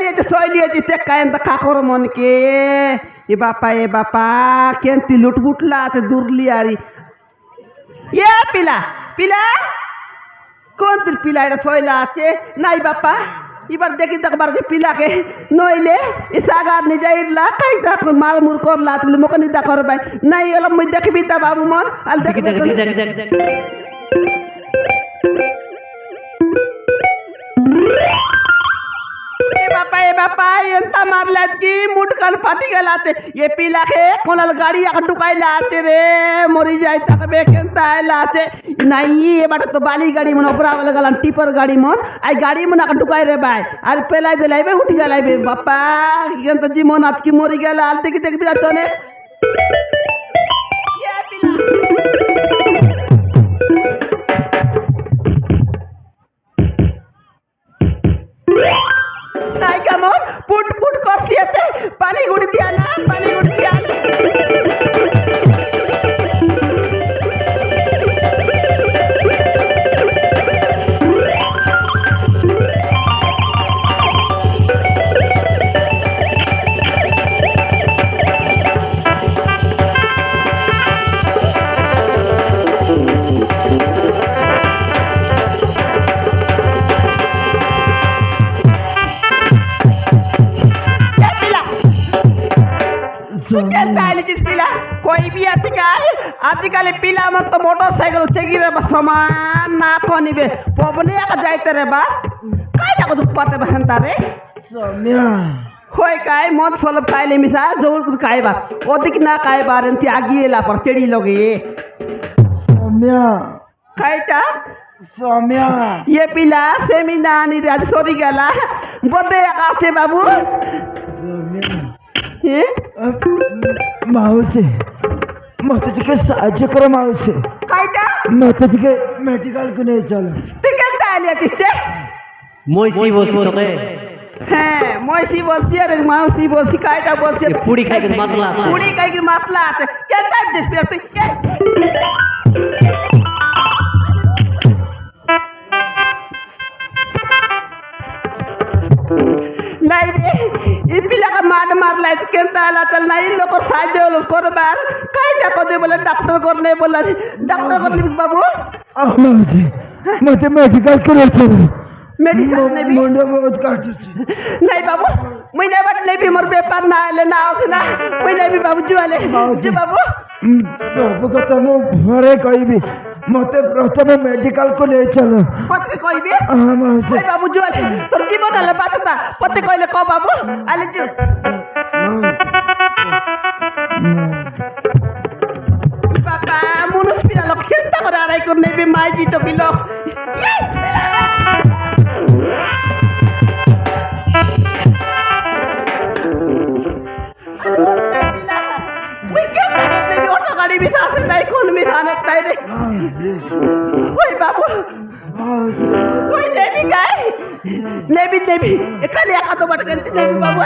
लिए सोयली ते काय का करो मन के ए बापा केंती लुटबुटला ते दुरली आरी ये पिला पिला কোন তোর পিলা এটা ছয়লা আছে নাই বাপা এবার দেখি দেখবার যে পিলাকে নইলে এ সাগার নিজেইলা কাইটা মার মুর করলা তুমি মোকে নিদা করবাই নাই এলো মই দেখবি তা বাবু মন আর দেখি দেখ ए बापा एंता मारलात की मुटकन फाटी गलाते ये पिला के कोनल गाड़ी अटुकाई लाते रे मरी जाय तकबे केंता लाते नहीं ये बाटा तो बाली गाड़ी मन ओपरा वाला गलन टिपर गाड़ी मन आई गाड़ी मन अटुकाई रे भाई और पेलाई दे लाइबे उठी गलाइबे बापा केंता जी मन आज की मरी गला आलते की देख बिला तने ये पिला নাই কেমন পুট পুট করছি এতে পানি গুড়ি দিয়া না পানি গুড়ি দিয়া कोई भी आजकल पिला मत तो मोटरसाइकिल चेगी रे समान ना कोनिबे पवने का जाइते रे बा काय जाको दुख पाते बहनता रे सौम्या होय काय मत सोलब कायले मिसा जोर कुछ काय बा ओदिक ना काय बारन ती आगीला पर चेड़ी लोगे सौम्या कायटा सौम्या ये पिला सेमिना नि राज सोरी गेला बदे आसे बाबू सौम्या ये माउसे मत तिके साहाय्य कर माउसे कायटा मत तिके मेडिकल को नहीं चलो तिके तालिया किससे মইসি বলছি তোকে হ্যাঁ মইসি বলছি আর মাউসি বলছি কায়টা বলছি পুরি খাই করে মাতলা পুরি খাই করে মাতলা আছে কেন টাইপ দিস তুই কে নাই রে এই পিলাকে মারলাই কেনতা আলা তাল নাই লোক সাহায্য করবার কাইটা কদে বলে ডাক্তার করনে বলে ডাক্তার করনি বাবু মতে মেডিকেল করে চলো মেডিসিন নেবি মুন্ডা বহুত কাটছে নাই বাবু মুই নেবার নেবি মোর ব্যাপার না এলে না আছে না মুই নেবি বাবু জুয়ালে জু বাবু সব কথা মু ঘরে কইবি মতে প্রথমে মেডিকেল को ले चलो পতে কইবি ওই বাবু জুয়ালে তোর জীবন আলে বাততা পতে কইলে ক বাবু আলে জু বাবা মুনুস পিলা লোক চিন্তা করে আড়াই করে নেবি মাইজি তো কিলো गाड़ी भी साथ नहीं कौन मिलाने ताइरे ओए बाबू ओए नेबी काय नेबी एकले आका तो बटकंती नेबी बाबू